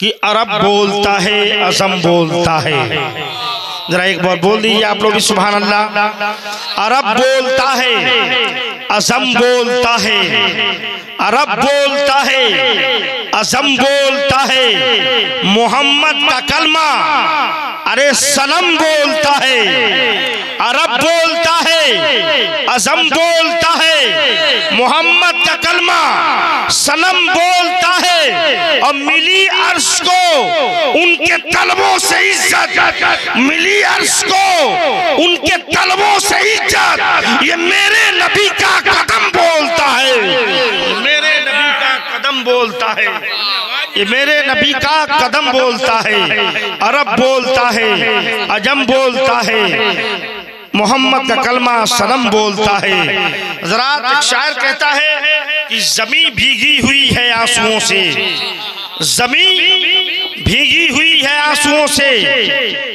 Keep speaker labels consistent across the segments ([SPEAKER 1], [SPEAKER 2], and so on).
[SPEAKER 1] कि अरब बोलता है, अज़म बोलता है। जरा एक बार बोल दीजिए आप लोग भी सुभान अल्लाह। अरब बोलता है, अज़म बोलता है, अरब बोलता है, अज़म बोलता है, मोहम्मद का कलमा अरे सनम बोलता है। अरब बोलता है, अज़म बोलता है, मोहम्मद का कलमा सनम बोलता है। और मिली अर्श को उनके तलबों से इज्जत, मिली अर्श को उनके तलबों से इज्जत। ये मेरे नबी का कदम बोलता है, मेरे नबी का कदम बोलता है, ये मेरे नबी का कदम बोलता है। अरब बोलता है, अजम बोलता है, मोहम्मद का कलमा सनम बोलता है। जरा एक शायर कहता है कि ज़मीं भीगी हुई है आंसुओं से, ज़मीं भीगी हुई है आंसुओं से,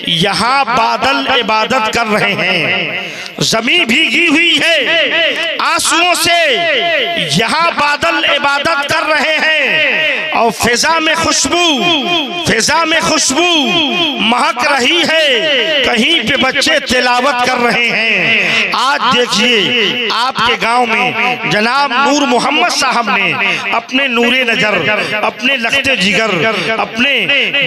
[SPEAKER 1] यहाँ बादल इबादत कर रहे हैं। ज़मीं भीगी हुई है आंसुओं से, यहाँ बादल इबादत कर रहे हैं। और फिजा में खुशबू, फिजा में खुशबू महक रही है, कहीं पे बच्चे तिलावत कर रहे हैं। आज देखिए आपके गांव में जनाब नूर मोहम्मद साहब ने अपने नूरे नजर, अपने लखते जिगर, अपने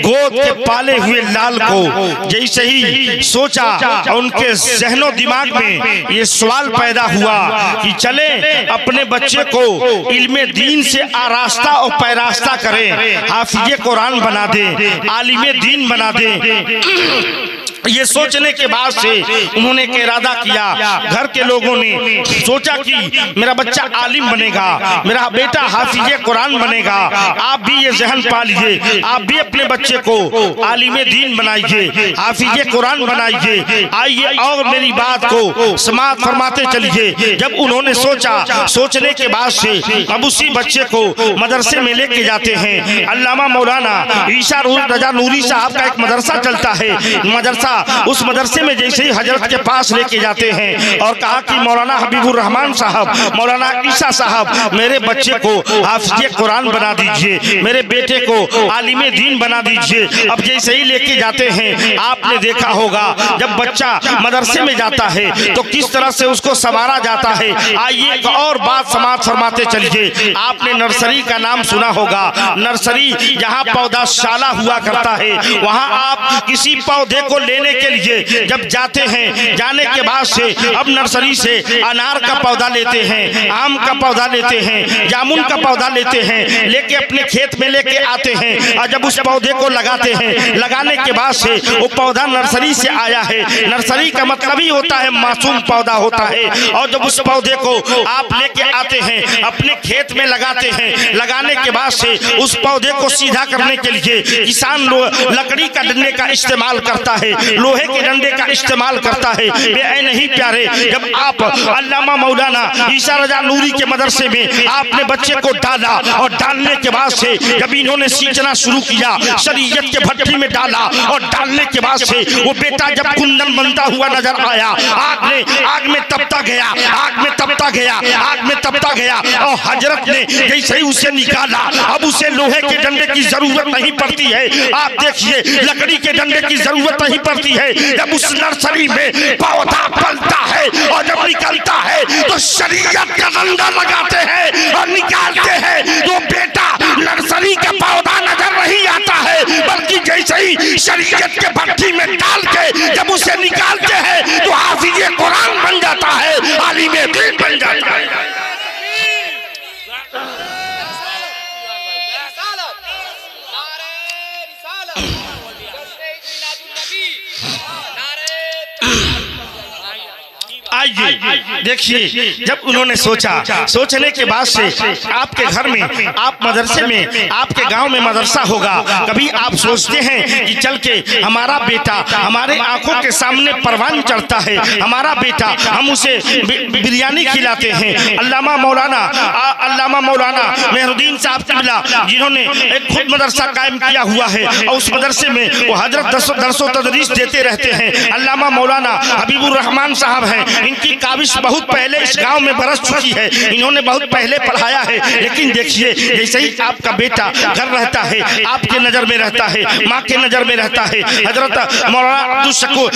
[SPEAKER 1] गोद के पाले हुए लाल को जैसे ही सोचा, उनके ज़हनो दिमाग में ये सवाल पैदा हुआ कि चले अपने बच्चे को इल्मे दीन से आरास्ता और पैरास्ता करें, हाफिज़े कुरान बना दें, आलिमे दीन बना दें। ये सोचने के बाद से उन्होंने एक इरादा किया। घर के लोगों ने सोचा कि मेरा बच्चा आलिम बनेगा, मेरा बेटा हाफिज़े कुरान बनेगा। आप भी ये ज़हन पा लीजिए, आप भी अपने बच्चे को आलिमे दीन बनाइए, हाफिज़े कुरान बनाइए। आइए और मेरी बात को समाप्त फरमाते चलिए। जब उन्होंने सोचा, सोचने के बाद से अब उसी बच्चे को मदरसे में लेके जाते हैं। अल्लामा मौलाना ईशा रजा नूरी साहब का एक मदरसा चलता है, मदरसा उस मदरसे में जैसे ही हजरत के पास लेके जाते हैं और कहा कि मौलाना हबीबुर रहमान साहब, मौलाना ईसा साहब, मेरे बच्चे को हाफिज़े कुरान बना दीजिए, मेरे बेटे को आलिमे दीन बना दीजिए। अब जैसे ही लेके जाते हैं, आपने देखा होगा जब बच्चा मदरसे में जाता है तो किस तरह से उसको संवारा जाता है। आइए एक और बात समाप्त फरमाते चलिए। आपने नर्सरी का नाम सुना होगा, नर्सरी जहाँ पौधाशाला हुआ करता है, वहाँ आप किसी पौधे को लेने के लिए जब जाते हैं, जाने के बाद से अब नर्सरी से अनार का पौधा लेते हैं, आम का पौधा लेते हैं, जामुन का पौधा लेते हैं, लेके अपने खेत में लेके आते हैं। और जब उस पौधे को लगाते हैं, लगाने के बाद से वो पौधा नर्सरी से आया है। नर्सरी का मतलब ही होता है मासूम पौधा होता है। और जब उस पौधे को आप लेके आते हैं, अपने खेत में लगाते हैं, लगाने के बाद से उस पौधे को सीधा करने के लिए किसान लकड़ी का डंडे का इस्तेमाल करता है, लोहे के डंडे का इस्तेमाल करता है। वे नहीं प्यारे, जब आप अल्लामा मौलाना ईशा रजा नूरी के मदरसे में आपने बच्चे को डाला और डालने के बाद से जब इन्होंने सींचना शुरू किया, शरीयत के भट्टी में डाला और डालने के बाद से वो बेटा जब कुंदन बनता हुआ नजर आया, आग में तपता गया, आग में तपता गया, आग में तपता गया। और हजरत ने जैसे ही उसे निकाला, अब उसे लोहे के डंडे की जरूरत नहीं पड़ती है। आप देखिए लकड़ी के डंडे की जरूरत नहीं पड़ती है। जब उस नर्सरी में पौधा पलता है और जब निकलता है तो शरीयत का डंडा लगाते हैं और निकालते हैं, तो बेटा नर्सरी का पौधा नजर नहीं आता है, बल्कि जैसे ही शरीयत के भट्टी में डाल के जब उसे निकालते हैं तो हाफिज़े कुरान बन जाता है, आलिमे दीन बन जाता है। आइए देखिए, जब उन्होंने सोचा, सोचने के बाद से आपके घर में, आप मदरसे में, आपके गांव में मदरसा होगा, कभी आप सोचते हैं कि चल के हमारा बेटा हमारे आंखों के सामने परवान चढ़ता है, हमारा बेटा हम उसे बिरयानी खिलाते हैं। अल्लामा मौलाना मेहरुद्दीन साहब किबला जिन्होंने एक खुद मदरसा कायम किया हुआ है और उस मदरसे में वो हजरत दरसो तदरीस देते रहते हैं। अल्लामा मौलाना हबीबुर रहमान साहब हैं, इनकी काबिश बहुत पहले इस गांव में बरस चुकी है, इन्होंने बहुत पहले पढ़ाया है। लेकिन देखिए जैसे ही आपका बेटा घर रहता है, आपके नजर में रहता है, माँ के नजर में रहता है। हजरत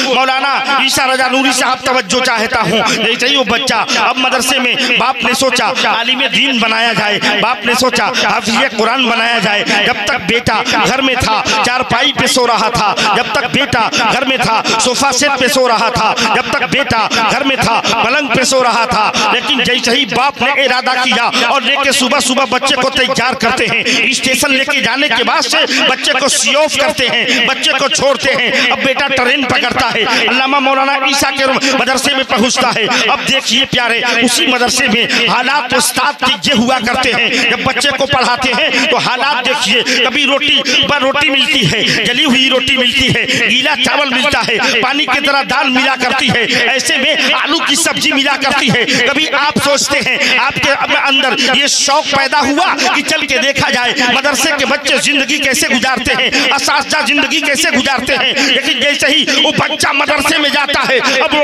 [SPEAKER 1] मौलाना ईसा रजा नूरी साहब तवज्जो चाहता हूँ, जैसे ही वो बच्चा अब मदरसे में, बाप ने सोचा आलिम दीन बनाया जाए, बाप ने सोचा हाफिज़ कुरान बनाया जाए। जब तक बेटा घर में था चारपाई पे सो रहा था, जब तक बेटा घर में था सोफा सेट पे सो रहा था, जब तक बेटा घर में था पलंग पे सो रहा था। लेकिन जैसे ही बाप ने इरादा किया और लेके सुबह सुबह बच्चे को तैयार करते हैं, स्टेशन लेके जाने के बाद से बच्चे को सी ऑफ करते हैं, बच्चे को छोड़ते हैं। अब बेटा ट्रेन पकड़ता है, अल्लामा मौलाना ईसा के मदरसे में पहुंचता है। अब देखिए प्यारे, उसी मदरसे में हालात उस्ताद के ये हुआ करते हैं। जब बच्चे को पढ़ाते हैं तो हालात देखिए, कभी रोटी मिलती है, जली हुई रोटी मिलती है, गीला चावल मिलता है, पानी की तरह दाल मिला करती है, ऐसे में आलू की सब्जी मिला करती है। कभी आप सोचते हैं, आपके अंदर ये शौक पैदा हुआ कि चल के देखा जाए मदरसे के बच्चे जिंदगी कैसे गुजारते हैं, असातिज़ा जिंदगी कैसे गुजारते हैं। लेकिन जैसे ही वो बच्चा मदरसे में जाता है, अब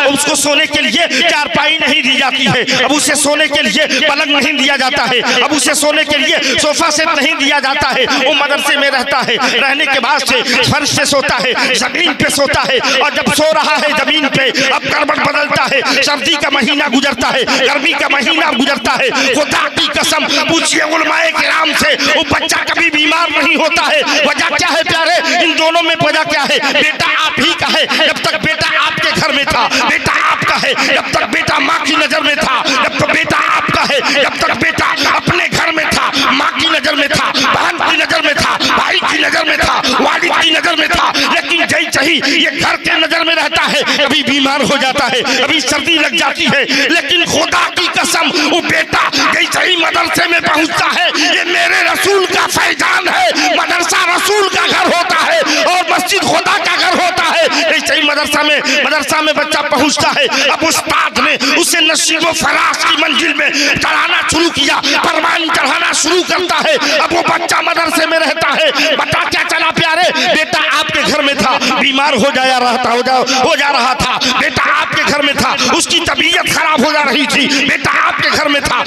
[SPEAKER 1] उसको सोने के लिए चारपाई नहीं दी जाती है, अब उसे सोने के लिए पलंग नहीं दिया जाता है, अब उसे सोने के लिए सोफा सेट नहीं दिया जाता है। वो मदरसे में रहता है, रहने के बाद से फर्श पे सोता है, जमीन पे सोता है। और जब सो रहा है जमीन पे, अब करवट बदलता है, सर्दी का महीना गुजरता है, गर्मी का महीना गुजरता है। खुदा की कसम पूछिए उलमाए किराम से, वो बच्चा कभी बीमार नहीं होता है। वजह क्या है प्यारे, इन दोनों में वजह क्या है? बेटा आप ही का है, जब तक बेटा आपके घर में था, बेटा आपका है, जब तक बेटा माँ की नजर में था, जब तक बेटा आपका है, जब तक बेटा अपने घर में था, माँ की नजर में था, बहन की नजर में था, भाई की नजर में था, वालिद की नजर में था। लेकिन जैसे ही ये घर के नजर में रहता है, कभी बीमार हो जाता है, कभी सर्दी लग जाती है। लेकिन खुदा की कसम, वो बेटा जैसे ही मदरसे में पहुंचता है, ये मेरे रसूल का फैजान है। मदरसा रसूल का घर होता है और मस्जिद खुदा का घर होता है। ऐसे ही मदरसा में बच्चा पहुंचता है। अब उस्ताद ने उसे नसीब फराज की मंजिल में चढ़ाना शुरू किया, परवान चढ़ाना शुरू करता है। अब वो बच्चा मदरसे में रहता है। बता क्या चला प्यारे, बेटा आपके घर में था, बीमार हो जा रहा था, बेटा आपके घर में था, उसकी तबीयत खराब हो जा रही थी, बेटा आपके घर में था,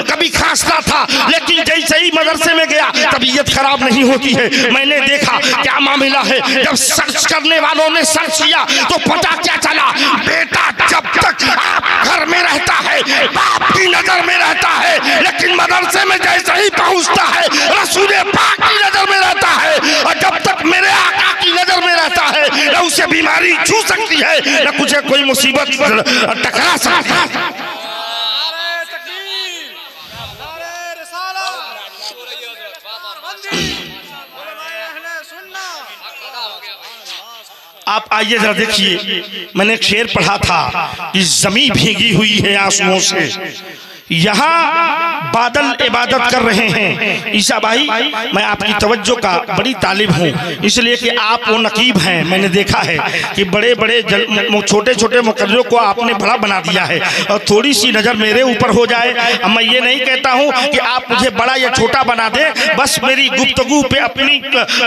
[SPEAKER 1] कभी खांसता था। लेकिन जैसे ही मदरसे में गया, तबीयत खराब नहीं होती है। मैंने देखा क्या मामला है। जब सर्च करने वालों ने सर्च किया तो पता क्या चला, बेटा जब तक आप घर में रहता है, बाप की नजर में रहता है, लेकिन मदरसे में जैसे ही पहुंचता है, रसूल पाक की नजर में रहता है। और जब तक मेरे आका की नजर में रहता है, न उसे बीमारी छू सकती है, न मुझे कोई मुसीबत टकरा सकती है। आप आइए जरा देखिए, मैंने एक शेर पढ़ा था कि जमीन भीगी हुई है आंसुओं से, यहाँ बादल इबादत कर रहे हैं। ईसा भाई, मैं आपकी तवज्जो का बड़ी तालिब हूँ, इसलिए कि आप वो नकीब हैं। मैंने देखा है कि बड़े बड़े छोटे छोटे मुकर्ररों को आपने बड़ा बना दिया है, और थोड़ी सी नज़र मेरे ऊपर हो जाए। अब मैं ये नहीं कहता हूँ कि आप मुझे बड़ा या छोटा बना दें, बस मेरी गुफ्तगू पे अपनी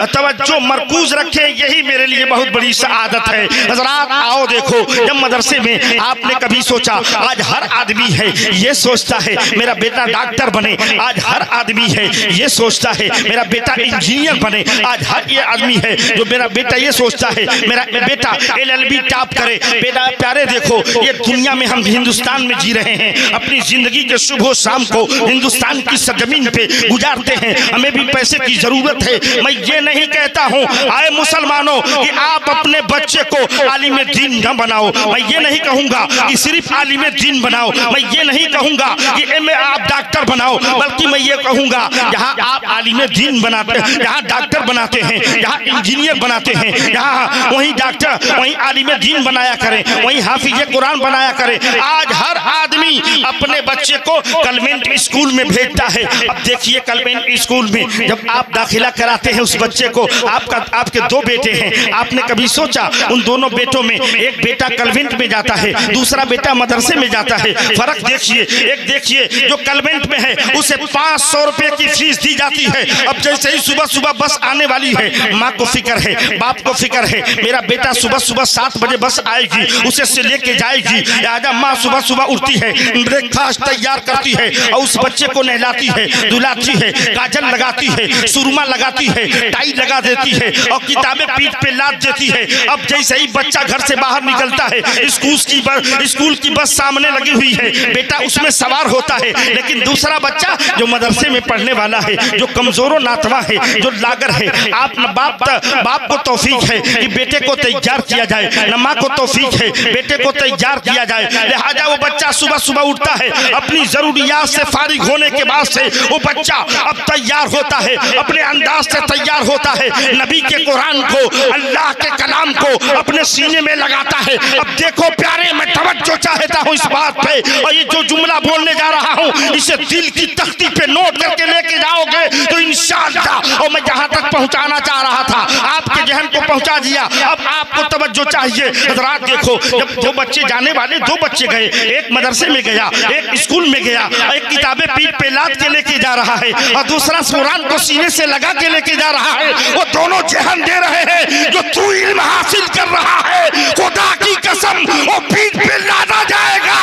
[SPEAKER 1] तवज्जो मरकूज रखें, यही मेरे लिए बहुत बड़ी सआदत है। हज़रात आओ देखो, जब मदरसे में आपने कभी सोचा, आज हर आदमी है ये सोचता है मेरा बेटा डॉक्टर बने, आज हर आदमी है ये सोचता है मेरा बेटा इंजीनियर बने, आज हर ये आदमी है जो मेरा बेटा ये सोचता है मेरा बेटा LLB टॉप करे। बेटा प्यारे देखो, ये दुनिया में हम हिंदुस्तान में जी रहे हैं, अपनी जिंदगी के सुबह शाम को हिंदुस्तान की सरजमीन पे गुजारते हैं, हमें भी पैसे की जरूरत है। मैं ये नहीं कहता हूँ आए मुसलमानों कि आप अपने बच्चे को आलिम दीन न बनाओ, मैं ये नहीं कहूँगा कि सिर्फ आलिम दीन बनाओ, मैं ये नहीं कहूँगा कि आप डॉक्टर बनाओ, बल्कि मैं ये कहूँगा जहाँ आप आलिम दीन बनाते हैं, जहाँ डॉक्टर बनाते हैं, जहाँ इंजीनियर बनाते हैं, जहाँ वहीं डॉक्टर वहीं आलिम दीन बनाया करें, वहीं हाफिज कुरान बनाया करें। आज हर आदमी अपने बच्चे को कन्वेंट स्कूल में भेजता है। अब देखिए कन्वेंट स्कूल में जब आप दाखिला कराते हैं उस बच्चे को, आपके दो बेटे हैं, आपने कभी सोचा उन दोनों बेटों में एक बेटा कन्वेंट में जाता है, दूसरा बेटा मदरसे में जाता है, फर्क देखिए। एक देखिए जो कन्वेंट में है उसे 500 रुपए की फीस दी जाती है। अब जैसे ही सुबह सुबह बस आने वाली है, माँ को फिक्र है, बाप को फिक्र है, मेरा बेटा सुबह सुबह 7 बजे बस आएगी, उसे से लेके जाएगी। आजा माँ सुबह सुबह उठती है, ब्रेकफास्ट तैयार करती है और उस बच्चे को नहलाती है, धुलाती है, काजल लगाती है, सुरमा लगाती है, टाई लगा देती है और किताबें पीठ पे लाद देती है। अब जैसे ही बच्चा घर से बाहर निकलता है, स्कूल की बस सामने लगी हुई है, बेटा उसमें सवार होता है। लेकिन दूसरा बच्चा जो मदरसे में पढ़ने वाला है, जो कमजोरों नातवा है, जो लागर है, आप न बाप को तौफीक है कि बेटे को तैयार किया जाए, न माँ को तौफीक है बेटे को तैयार किया जाए। लिहाजा वो बच्चा सुबह सुबह उठता है, अपनी जरूरियात से फारिग होने के बाद से वो बच्चा अब तैयार होता है, अपने अंदाज से तैयार होता है, नबी के कुरान को, अल्लाह के कलाम को अपने सीने में लगाता है। अब देखो प्यारे, मैं तवज्जो चाहता हूँ इस बात पे, और ये जो जुमला बोलने जा रहा हूँ इसे दिल की तख्ती पे नोट करके लेके जाओगे तो इंशाअल्लाह, और मैं जहाँ तक पहुँचाना चाह रहा था आपके जहन को पहुँचा दिया। अब आपको तवज्जो चाहिए। हज़रात देखो, जब 2 बच्चे जाने वाले, 2 बच्चे गए, एक मदरसे में गया, एक स्कूल में गया, एक किताबें पीठ पे लाद के लेके जा रहा है और दूसरा कुरान को सीने से लगा के लेके जा रहा है। वो दोनों जहन दे रहे हैं, जो तू इल्म हासिल कर रहा है खुदा की कसम वो पीठ पे लादा जाएगा,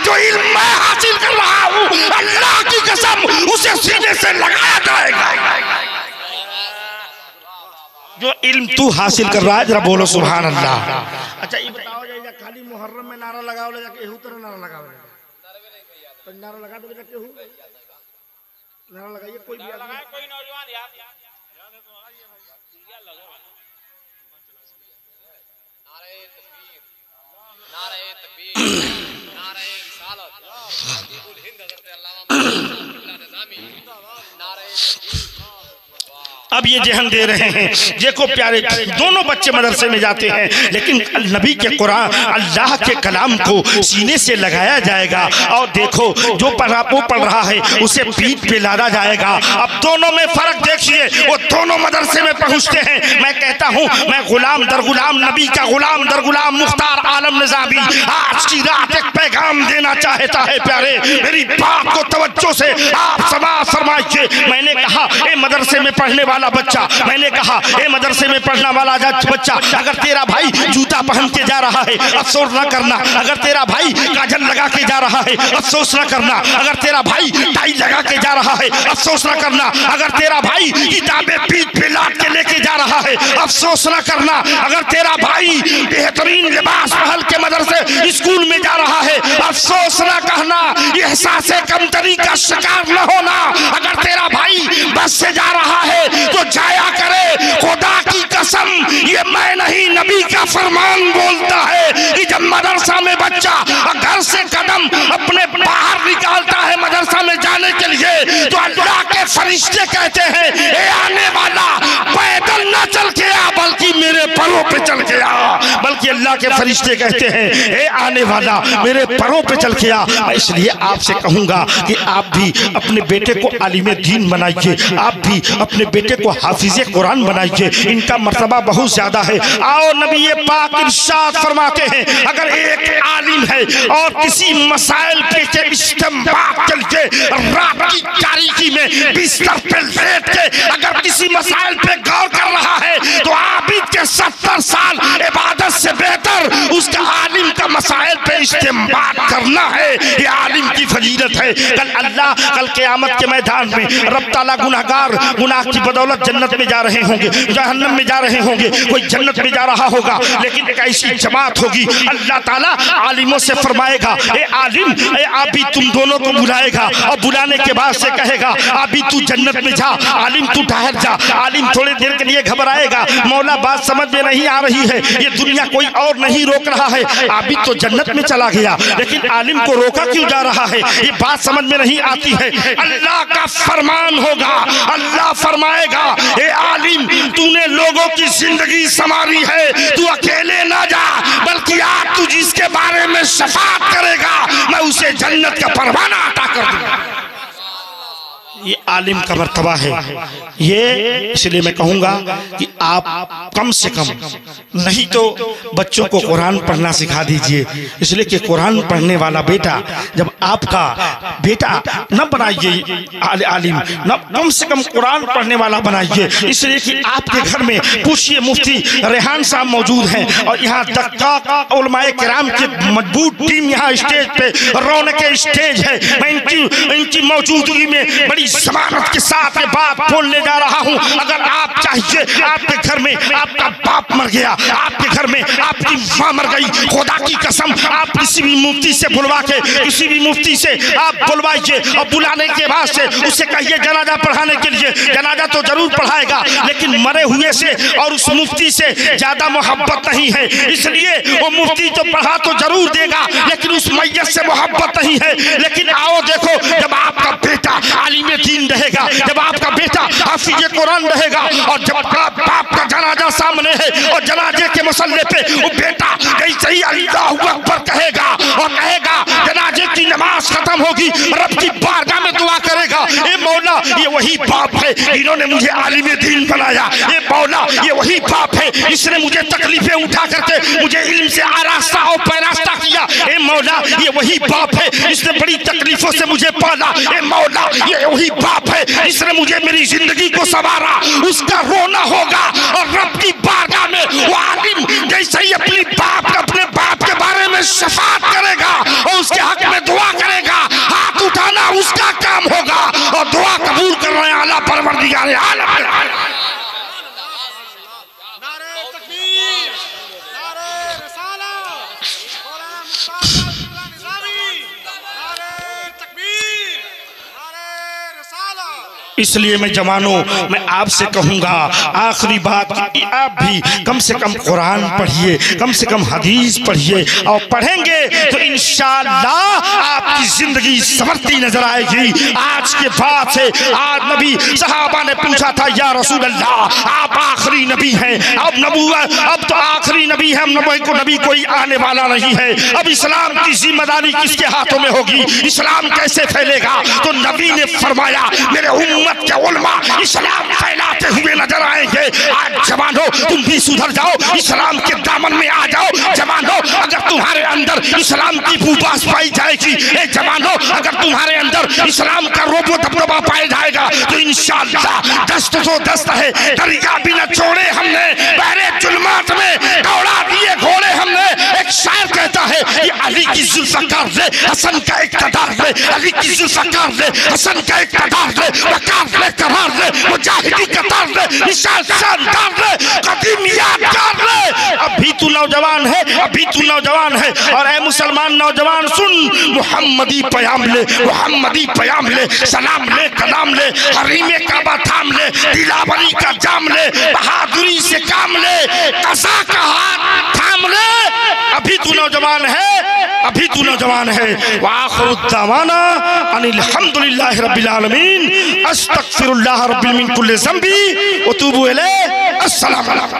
[SPEAKER 1] जो इल्म मैं हासिल कर रहा हूँ अल्लाह की कसम उसे सीने से लगाया जाएगा। जो इल्म तू हासिल कर रहा है, जरा बोलो सुभान अल्लाह। अच्छा ये बताओ जाएगा, खाली मुहर्रम में नारा लगाओ ले जाके एहू तरह नारा लगाओ, तो नारा लगा दो जाके एहू नारा लगाइए, कोई भी आदमी, कोई नौजवान यार नारे तकबीर, नारे रिसालत, मुजीबुल हिंद हज़रत अल्लामा निज़ामी, नारे तकबीर। अब ये जहन दे रहे हैं। देखो प्यारे, दोनों बच्चे मदरसे में जाते हैं, लेकिन नबी के कुरान, अल्लाह के कलाम को सीने से लगाया जाएगा। और देखो जो पढ़ रहा है उसे पीठ पे लादा जाएगा। अब दोनों में फर्क देखिए, वो दोनों मदरसे में पहुंचते हैं। मैं कहता हूं, मैं गुलाम दर गुलाम, नबी का गुलाम दर गुलाम मुख्तार आलम निज़ामी आज की रात एक पैगाम देना चाहता है। प्यारे, मेरी बात को तवज्जो से आप समाअत फरमाइए। मैंने कहा ए मदरसे में पढ़ने वाला बच्चा, मैंने कहा ए मदरसे में पढ़ने वाला बच्चा, अगर तेरा भाई जूता पहन के जा रहा है अफसोस ना करना, अगर तेरा भाई काजल लगा के जा रहा है अफसोस ना करना, अगर तेरा भाई टाई लगा के जा रहा है अफसोस ना करना, अगर तेरा भाई किताबें पीठ पे लाद के लेके जा रहा है अफसोस ना करना, अगर तेरा भाई बेहतरीन लिबास पहन के मदरसे स्कूल में जा रहा है अफसोस ना कहना, एहसास कमतरी का शिकार न होना। अगर तेरा भाई बस से जा रहा है तो जाया करे, खुदा की कसम ये मैं नहीं नबी का फरमान बोलता है कि जब मदरसा में बच्चा घर से कदम अपने बाहर निकालता है मदरसा में जाने के लिए, तो अल्लाह के फरिश्ते कहते हैं ए आने वाला पैदल न चल के आ बल्कि मेरे पैरों पे चल के आ। बल्कि अल्लाह के फरिश्ते कहते हैं ए आने वाला मेरे पैरों पे चल के आ। इसलिए आपसे कहूंगा कि आप भी अपने बेटे को आलिम दीन बनाइए, आप भी अपने बेटे को हाफिज़े कुरान बनाइए, इनका मर्तबा बहुत ज्यादा है। आओ नबी पाक इरशाद फरमाते हैं, अगर एक आलिम है और किसी मसाइल पे इस्तेमाल करके रात की तारीकी में बिस्तर पे लेट के अगर किसी मसाइल पे गौर कर रहा है तो आबिद के 70 साल इबादत से बेहतर उसका आलिम का मसाइल पे इस्तेमाल करना है। ये आलिम की फजीलत है। कल क़यामत के मैदान में रब ताला गुनाहगार गुनाह की बदौलत जन्नत में जा रहे होंगे, जहन्नम में जा रहे होंगे, कोई जन्नत में जा रहा होगा, लेकिन एक ऐसी जमात होगी अल्लाह ताला आलिमों से फरमाएगा ए आलिम ए आबी, तुम दोनों को बुलाएगा और बुलाने के बाद से कहेगा आबी तू जन्नत में जा, आलिम तू ठहर जा। आलिम थोड़ी देर के लिए घबराएगा, मौला बात समझ में नहीं आ रही है, ये दुनिया कोई और नहीं रोक रहा है, आबी तो जन्नत में चला गया लेकिन आलिम को रोका क्यों जा रहा है, ये बात समझ में नहीं आती है। अल्लाह का फरमान होगा, अल्लाह फरमाएगा ए आलिम तूने लोगों की जिंदगी संवारी है, तू अकेले ना जा बल्कि आज तू जिसके बारे में शफाअत करेगा मैं उसे जन्नत का परवाना अता कर दूंगा। ये आलिम का मर्तबा है। ये इसलिए मैं कहूँगा कि आप कम से कम नहीं तो बच्चों को कुरान पढ़ना सिखा दीजिए, इसलिए कि कुरान पढ़ने वाला बेटा जब आपका बेटा न बनाइए आलिम, न कम से कम कुरान पढ़ने वाला बनाइए, इसलिए कि आपके घर में पूछिए मुफ्ती रेहान साहब मौजूद हैं और यहाँ दक्का उलमाए किराम की मजबूत टीम यहाँ स्टेज पे रौनक स्टेज है। मैं इनकी मौजूदगी में बड़ी जमानत के साथ ये बात बोलने जा रहा हूँ। अगर आप चाहिए, आपके घर में आपका बाप मर गया, आपके घर में आपकी माँ मर गई, खुदा की कसम आप किसी भी मुफ्ती से बुलवा के, किसी भी मुफ्ती से आप बुलवाइए और बुलाने के बाद से उससे कहिए जनाजा पढ़ाने के लिए। जनाजा तो जरूर पढ़ाएगा, लेकिन मरे हुए से और उस मुफ्ती से ज्यादा मोहब्बत नहीं है, इसलिए वो मुफ्ती तो पढ़ा तो जरूर देगा, लेकिन उस मैयत से मोहब्बत नहीं है। लेकिन आओ देखो, जब आपका बेटा आलिम दीन रहेगा, जब आपका बेटा हाफिज कुरान रहेगा और जब बाप का जनाजा सामने है और जनाजे के मसल्ले पे वो बेटा जैसे ही अल्लाहु अकबर कहेगा और कहेगा जनाजे की नमाज खत्म होगी, रब की बारगाह में दुआ करेगा, ए मौला ये वही बाप है, इन्होंने मुझे आलिम दीन बनाया, ये मौला ये वही बाप है, इसने मुझे तकलीफें उठा करके मुझे इल्म से आरास्ता और पैरास्ता किया, ए मौला ये वही बाप है, इसने बड़ी तकलीफों से मुझे पाला, ए मौला ये वही बाप है, इसने मुझे मेरी जिंदगी को संवारा, उसका रोना होगा और रब की बारगाह में वो आलिम जैसे ही अपने बाप के बारे में शफाअत करेगा और उसके हक में दुआ करेगा, हाथ उठाना उसका काम होगा और दुआ कबूल करने वाला परवरदिगार आलम। इसलिए मैं जवानों, मैं आपसे कहूँगा आखिरी बात, आप भी कम से कम कुरान पढ़िए, कम से कम हदीस पढ़िए और पढ़ेंगे तो इंशाअल्लाह आपकी जिंदगी संवरती नजर आएगी। आज के बाद से आज नबी सहाबा ने पूछा था, या रसूल अल्लाह आप आखिरी नबी हैं, अब तो आखिरी नबी है, नबी कोई आने वाला नहीं है, अब इस्लाम की जिम्मेदारी किसके हाथों में होगी, इस्लाम कैसे फैलेगा? तो नबी ने फरमाया मेरे उम्मत के उलमा इस्लाम फैलाते हुए नजर आएंगे। आज जवानों तुम भी सुधर जाओ, इस्लाम के दामन में आ जाओ। जवानों अगर तुम्हारे अंदर इस्लाम की बूबास पाई जाएगी, ए जवानों अगर तुम्हारे अंदर इस्लाम का रोबो दबदबा पाया जाएगा तो इंशाअल्लाह दस्त तो दस्त है, दरिया भी न छोड़े हमने, बहरे जुल्मात में दौड़ा दिए घोड़े हमने। एक शायर कहता है कि अली की जुल्फ़कार ले, हसन का इक़्तिदार ले, अली की जुल्फ़कार ले, हसन का इक़्तिदार ले, वक़ार ले, करार ले, मुजाहिदी कतार ले, निशान शानदार ले, कदीम यादगार ले। अभी तू नौजवान है, अभी तू नौजवान है और ए मुसलमान नौजवान सुन, मुहम्मदी पयाम ले, मुहम्मदी पयाम ले, सलाम ले, कलाम ले, हरीमे काबा थाम ले, दिलावरी का जाम ले, बहादुरी से काम ले, कसा का हाथ थाम ले। अभी तू नौजवान है, अभी तू नौजवान है। वाखिरु दावाना अनिल हम्दुलिल्लाहि रब्बिल आलमीन, अस्तगफिरुल्लाह रब्बी मिन कुल्लि ज़ंबी व तूबू इलैहि। अस्सलामु अलैकुम।